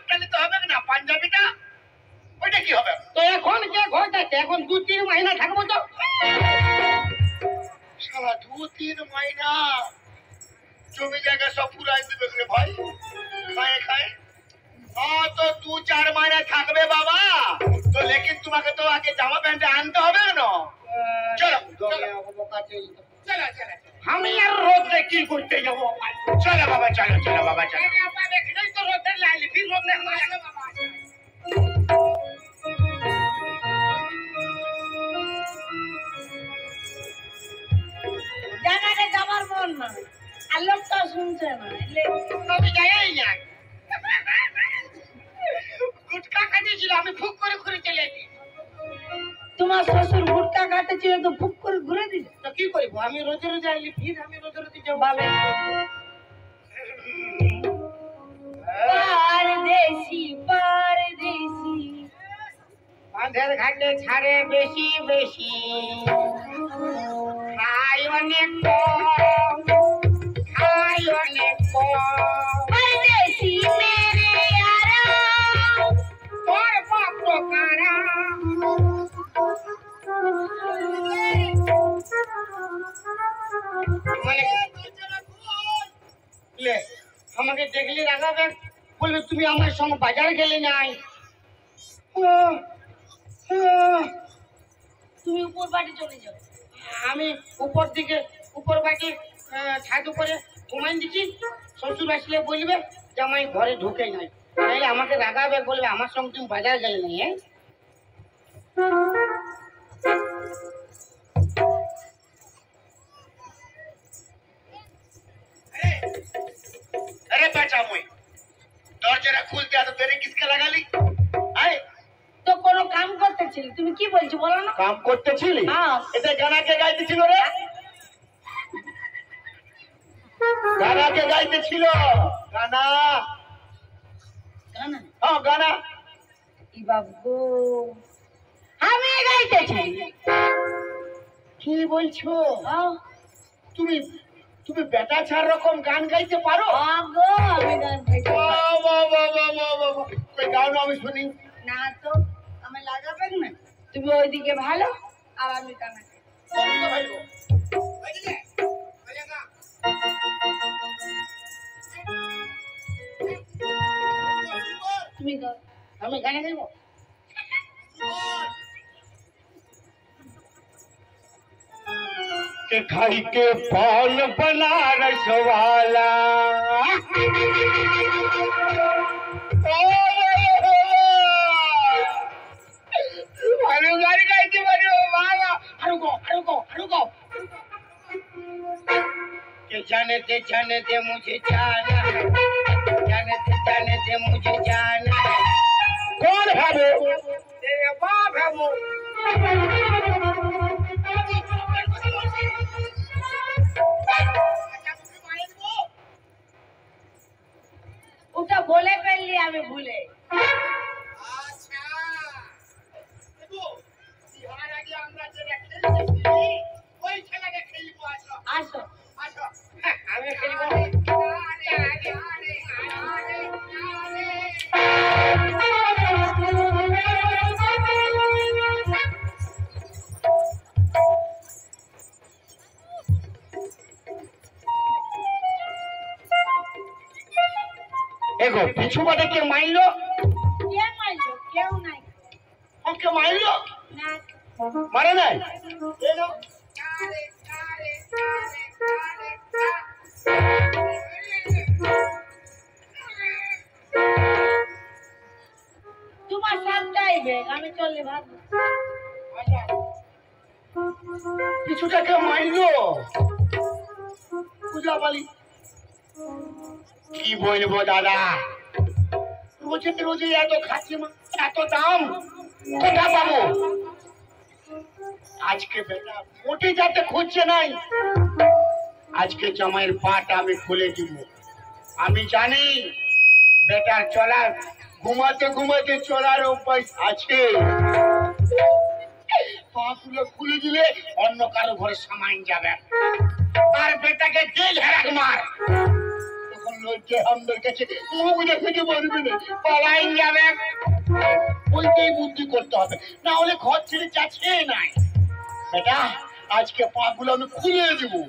শার্টটা নিতে হবে না, পাঞ্জাবিটা ওইটা কি হবে? তো এখন কে ঘটাচ্ছে? এখন 2-3 মহিনা থাকবো তো। শালা 2-3 মহিনা জমি জায়গা সব পুরাই দিবে রে ভাই, খায় খায়। हाँ तो 2-4 महीना থাকবে বাবা তো, लेकिन তোমাকে তো আগে জামা প্যান্ট আনতে হবে না। চলো চলো চলো, আমি আর রোদে কি করতে যাবো? চলো বাবা, চলো চলো বাবা, চলো। বাবা দেখলেই তো রোদে লাইলি, ফির রোদ না মারলে বাবা। জানারে যাবার মন না, আর লোকটা শুনছে না, আমি যাই না। গুটকা কাটিয়েছিল, আমি ফুক করে ঘুরে চলে এলি। তোমার শ্বশুর গুটকা কাটেছিল তো ফুক করে ঘুরে দিল, তো কি করবো? আমি রোজে রোজে আইলি, ফির আমি রোজে রোজে যাবো। পারদেশি পারদেশি বাঁধের ঘাটে ছাড়ে বেশি বেশি, খাই অনেক কম, খাই অনেক কম। পারদেশি মেরে আরাম, তোর বাপ কারাম। আমাকে দেখলে রাগাবে, বলবে তুমি আমার সঙ্গে বাজার গেলে নাই। তুমি উপর বাড়ি চলে যাও, আমি উপর দিকে উপর বাড়ি ছাদ উপরে ঘুমাই দিচ্ছি। শ্বশুর আসলে বলবে জামাই ঘরে ঢুকে নাই, তাহলে আমাকে রাগাবে, বলবে আমার সঙ্গে তুমি বাজার গেলে নাই। अरे बचा मुई दरजाটা খুলতে এত দেরি কিসকে লাগালি? আয় তো কোনো কাম করতেছিলি, তুমি কি বলছো বলো না? কাম করতেছিলি? হ্যাঁ। এটা গানাকে গাইতেছিল রে, গানাকে গাইতেছিল। গানা গানা? হ্যাঁ গানা। ই বাবু আমি গাইতেছি। কি বলছো? হ্যাঁ। তুমি তুমি বেটা ছাড় রকম গান গাইতে পারো? আগো আমি গান গাইতে পারি। বাহ বাহ বাহ বাহ বাহ বাহ, ওই গান আমি শুনি না তো আমি লাগাবেন না, তুমি ওইদিকে ভালো আর আমি গানা গাই। তুমি গাও, আমি গানা গাইবো। के खाई के पान बनारस वाला गाड़ी गाइते बारी बाबा, रुको के जाने दे मुझे जाना है, जाने दे मुझे जाना है। कौन है वो? तेरे बाप है वो। ওটা বলে ফেললি আমি ভুলে। আচ্ছা দেখো বিহার আগে আমরা যেটা খেলতেছি ওই খেলাটা খেলবো। আসো আসো আসো, আমি খেলবো। এগো পিছু বাদে কে মাইলো? কে মাইলো? কেউ নাই। ওকে মাইলো না মারে নাই? তোমার সামটাই বেগ, আমি চললে ভাববো। কিছুটাকে মাইলো পূজা বালি। কি বলবো দাদা, রোজে রোজে এত খাচ্ছি, এত দাম কোথা পাবো? আজকে বেটা মোটে যাতে খুঁজছে নাই, আজকে জামাইয়ের পাটা আমি খুলে দিব। আমি জানি বেটার চলার ঘুমাতে ঘুমাতে চলার অভ্যাস আছে, পাগুলো খুলে দিলে অন্য কারো ঘরে সামাইন যাবে। আর বেটাকে জেল হেরাক মার, তখন আমার কাছে মুখ দেখাতে পারবে না, পালাই যাবে। ওইটাই বুদ্ধি করতে হবে, না হলে ঘর ছেড়ে যাচ্ছে নাই। বেটা আজকে পাগুলো আমি খুলে দেবো।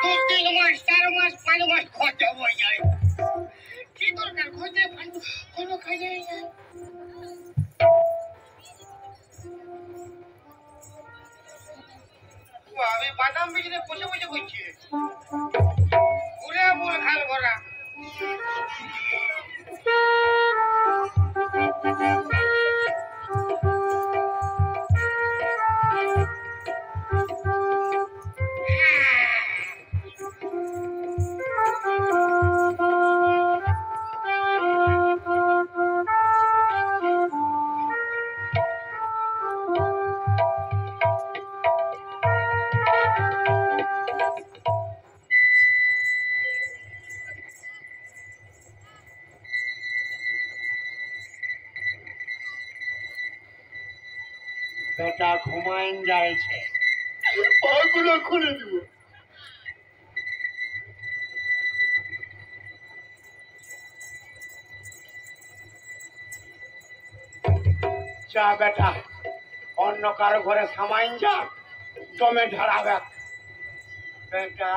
2-3 মাস 4 মাস 5 মাস খরচা হয়ে যায়, কি দরকার খরচা কোনো কাজে যায়। আমি বাদাম বিজনে বসে বসে করছি, পুরে পুরো খাল ভরা। বেটা ঘুমাইন যাইছে, পাগুলো খুলে দেবো। যা বেটা অন্য কারো ঘরে সামাইন যা, জমে ঢাড়াবে। বেটা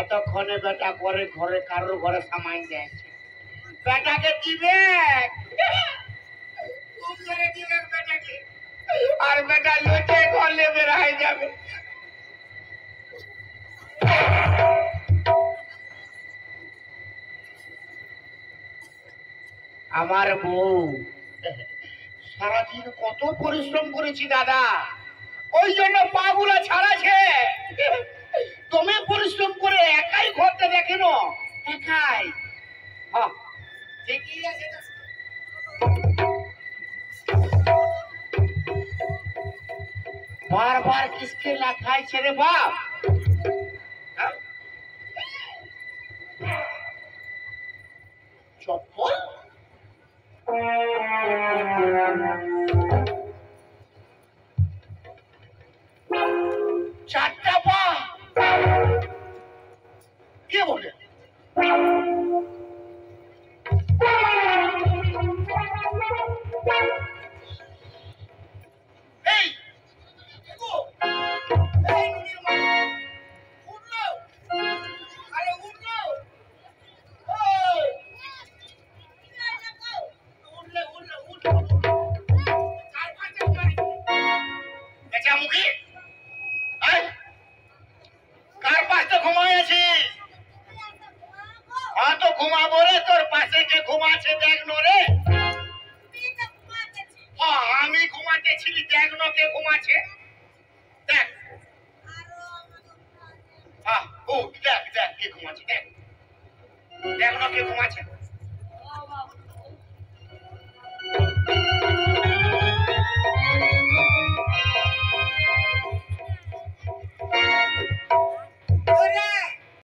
এতক্ষণে বেটা করে ঘরে কারোর ঘরে সামাইন যাচ্ছে, বেটাকে দিবে বেটাকে, আর বেটা লুটে ঘরে বের হয়ে যাবে। আমার বউ সারাদিন কত পরিশ্রম করেছি দাদা, ওই জন্য পাগুলা ছাড়াছে। তুমি পরিশ্রম করে একাই ঘরটা দেখে না, একাই। হ্যাঁ ঠিকই আছে। বারবার কিসকে লাখাইছে রে বাপ। চপ্পল চারটা পা কে বলে? এই ঘুমাবো রে, তোর পাশে কে ঘুমাচ্ছে দেখ রে। আমি ঘুমাতেছি, দেখ কে ঘুমাচ্ছে দেখ। দেখ দেখ কে ঘুমাচ্ছে, দেখ দেখ কে ঘুমাচ্ছে।